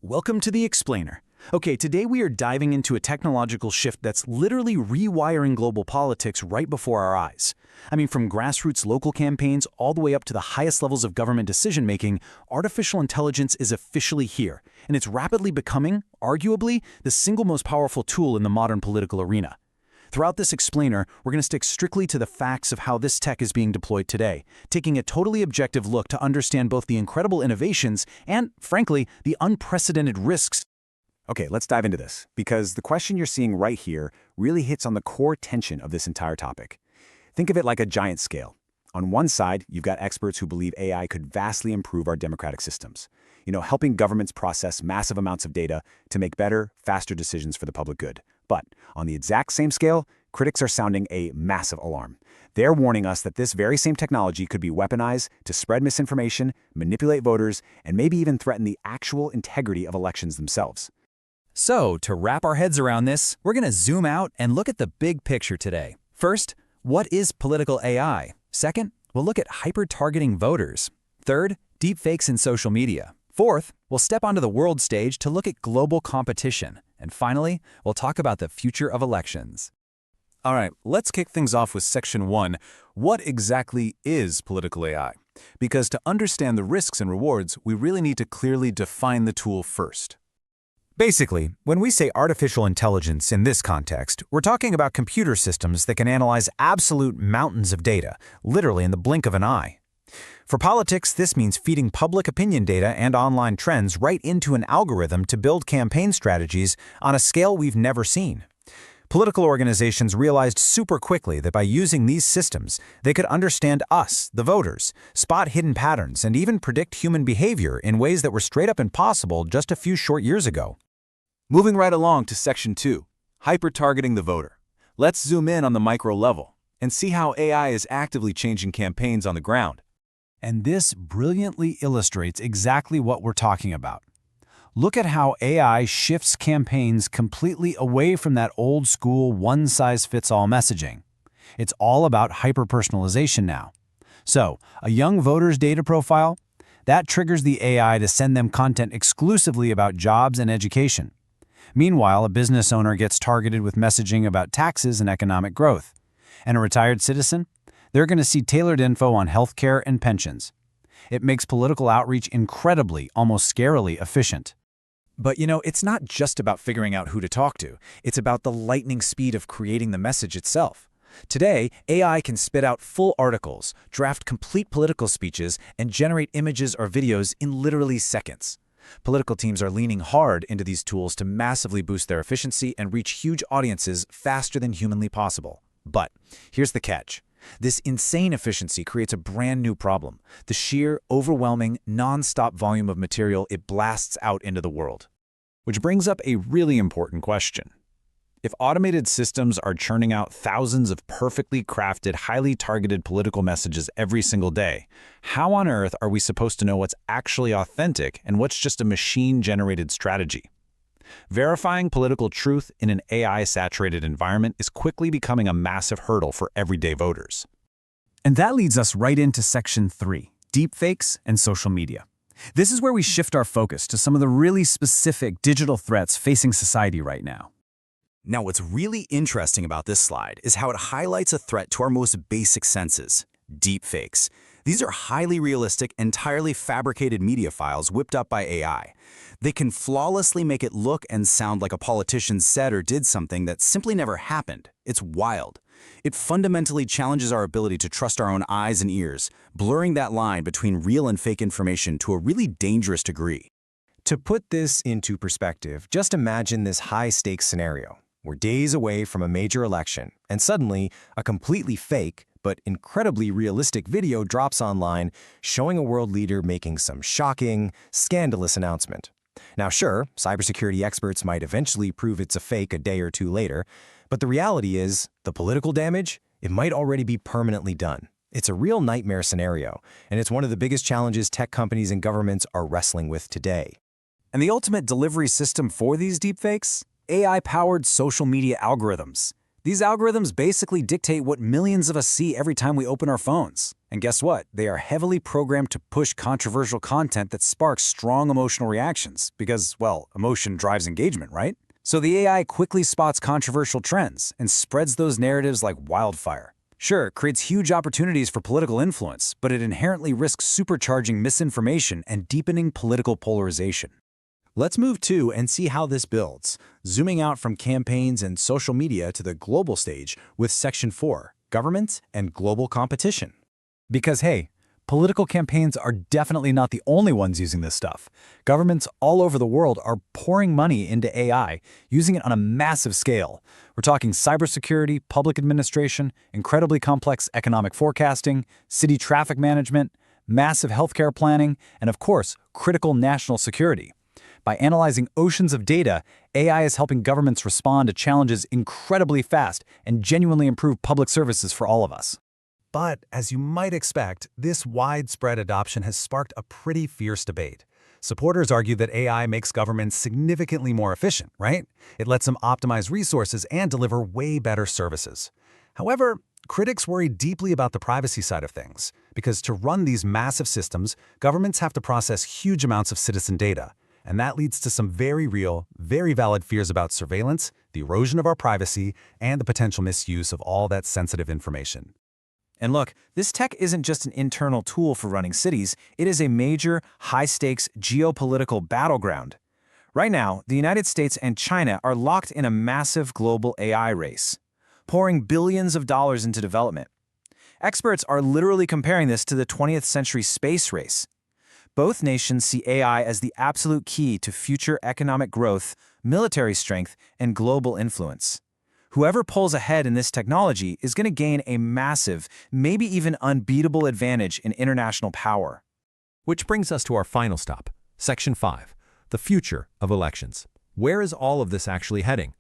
Welcome to the Explainer. Okay, today we are diving into a technological shift that's literally rewiring global politics right before our eyes. I mean, from grassroots local campaigns all the way up to the highest levels of government decision-making, artificial intelligence is officially here, and it's rapidly becoming, arguably, the single most powerful tool in the modern political arena. Throughout this Explainer, we're going to stick strictly to the facts of how this tech is being deployed today, taking a totally objective look to understand both the incredible innovations and, frankly, the unprecedented risks. Okay, let's dive into this, because the question you're seeing right here really hits on the core tension of this entire topic. Think of it like a giant scale. On one side, you've got experts who believe AI could vastly improve our democratic systems, helping governments process massive amounts of data to make better, faster decisions for the public good. But on the exact same scale, critics are sounding a massive alarm. They're warning us that this very same technology could be weaponized to spread misinformation, manipulate voters, and maybe even threaten the actual integrity of elections themselves. So, to wrap our heads around this, we're going to zoom out and look at the big picture today. First, what is political AI? Second, we'll look at hyper-targeting voters. Third, deepfakes in social media. Fourth, we'll step onto the world stage to look at global competition. And finally, we'll talk about the future of elections. All right, let's kick things off with Section 1. What exactly is political AI? Because to understand the risks and rewards, we really need to clearly define the tool first. Basically, when we say artificial intelligence in this context, we're talking about computer systems that can analyze absolute mountains of data, literally in the blink of an eye. For politics, this means feeding public opinion data and online trends right into an algorithm to build campaign strategies on a scale we've never seen. Political organizations realized super quickly that by using these systems, they could understand us, the voters, spot hidden patterns, and even predict human behavior in ways that were straight up impossible just a few short years ago. Moving right along to Section 2, hyper-targeting the voter. Let's zoom in on the micro level and see how AI is actively changing campaigns on the ground. And this brilliantly illustrates exactly what we're talking about. Look at how AI shifts campaigns completely away from that old-school one-size-fits-all messaging. It's all about hyper-personalization now. So, a young voter's data profile? That triggers the AI to send them content exclusively about jobs and education. Meanwhile, a business owner gets targeted with messaging about taxes and economic growth. And a retired citizen? They're going to see tailored info on healthcare and pensions. It makes political outreach incredibly, almost scarily efficient. But it's not just about figuring out who to talk to. It's about the lightning speed of creating the message itself. Today, AI can spit out full articles, draft complete political speeches, and generate images or videos in literally seconds. Political teams are leaning hard into these tools to massively boost their efficiency and reach huge audiences faster than humanly possible. But here's the catch. This insane efficiency creates a brand new problem: the sheer, overwhelming, non-stop volume of material it blasts out into the world. Which brings up a really important question. If automated systems are churning out thousands of perfectly crafted, highly targeted political messages every single day, how on earth are we supposed to know what's actually authentic and what's just a machine-generated strategy? Verifying political truth in an AI-saturated environment is quickly becoming a massive hurdle for everyday voters. And that leads us right into Section 3, deepfakes and social media. This is where we shift our focus to some of the really specific digital threats facing society right now. Now, what's really interesting about this slide is how it highlights a threat to our most basic senses: deepfakes. These are highly realistic, entirely fabricated media files whipped up by AI. They can flawlessly make it look and sound like a politician said or did something that simply never happened. It's wild. It fundamentally challenges our ability to trust our own eyes and ears, blurring that line between real and fake information to a really dangerous degree. To put this into perspective, just imagine this high-stakes scenario. We're days away from a major election, and suddenly, a completely fake but incredibly realistic video drops online showing a world leader making some shocking, scandalous announcement. Now sure, cybersecurity experts might eventually prove it's a fake a day or two later, but the reality is, the political damage, it might already be permanently done. It's a real nightmare scenario, and it's one of the biggest challenges tech companies and governments are wrestling with today. And the ultimate delivery system for these deepfakes? AI-powered social media algorithms. These algorithms basically dictate what millions of us see every time we open our phones. And guess what? They are heavily programmed to push controversial content that sparks strong emotional reactions because, well, emotion drives engagement, right? So the AI quickly spots controversial trends and spreads those narratives like wildfire. Sure, it creates huge opportunities for political influence, but it inherently risks supercharging misinformation and deepening political polarization. Let's move to and see how this builds, zooming out from campaigns and social media to the global stage with Section 4, Government and Global Competition. Because hey, political campaigns are definitely not the only ones using this stuff. Governments all over the world are pouring money into AI, using it on a massive scale. We're talking cybersecurity, public administration, incredibly complex economic forecasting, city traffic management, massive healthcare planning, and of course, critical national security. By analyzing oceans of data, AI is helping governments respond to challenges incredibly fast and genuinely improve public services for all of us. But, as you might expect, this widespread adoption has sparked a pretty fierce debate. Supporters argue that AI makes governments significantly more efficient, right? It lets them optimize resources and deliver way better services. However, critics worry deeply about the privacy side of things, because to run these massive systems, governments have to process huge amounts of citizen data. And that leads to some very real, very valid fears about surveillance, the erosion of our privacy, and the potential misuse of all that sensitive information. And look, this tech isn't just an internal tool for running cities, it is a major, high-stakes geopolitical battleground. Right now, the United States and China are locked in a massive global AI race, pouring billions of dollars into development. Experts are literally comparing this to the 20th century space race. Both nations see AI as the absolute key to future economic growth, military strength, and global influence. Whoever pulls ahead in this technology is going to gain a massive, maybe even unbeatable advantage in international power. Which brings us to our final stop, Section 5, the future of elections. Where is all of this actually heading?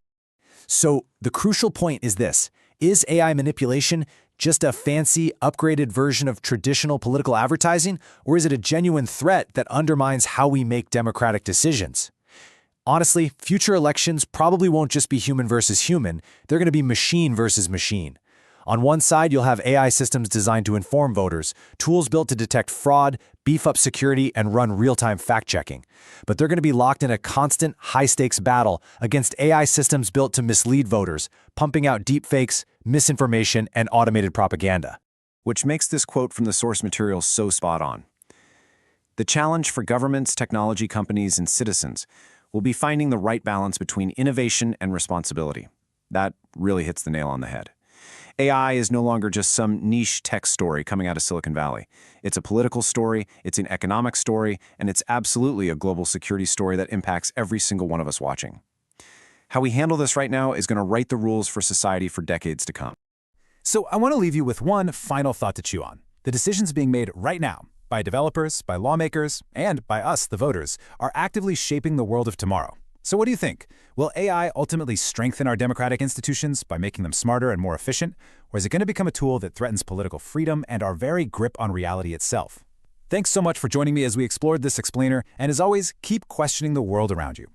So the crucial point is this: is AI manipulation just a fancy, upgraded version of traditional political advertising, or is it a genuine threat that undermines how we make democratic decisions? Honestly, future elections probably won't just be human versus human, they're going to be machine versus machine. On one side, you'll have AI systems designed to inform voters, tools built to detect fraud, beef up security, and run real-time fact-checking. But they're going to be locked in a constant, high-stakes battle against AI systems built to mislead voters, pumping out deepfakes, misinformation, and automated propaganda. Which makes this quote from the source material so spot on. The challenge for governments, technology companies, and citizens will be finding the right balance between innovation and responsibility. That really hits the nail on the head. AI is no longer just some niche tech story coming out of Silicon Valley. It's a political story, it's an economic story, and it's absolutely a global security story that impacts every single one of us watching. How we handle this right now is going to write the rules for society for decades to come. So I want to leave you with one final thought to chew on. The decisions being made right now by developers, by lawmakers, and by us, the voters, are actively shaping the world of tomorrow. So what do you think? Will AI ultimately strengthen our democratic institutions by making them smarter and more efficient? Or is it going to become a tool that threatens political freedom and our very grip on reality itself? Thanks so much for joining me as we explored this explainer, and as always, keep questioning the world around you.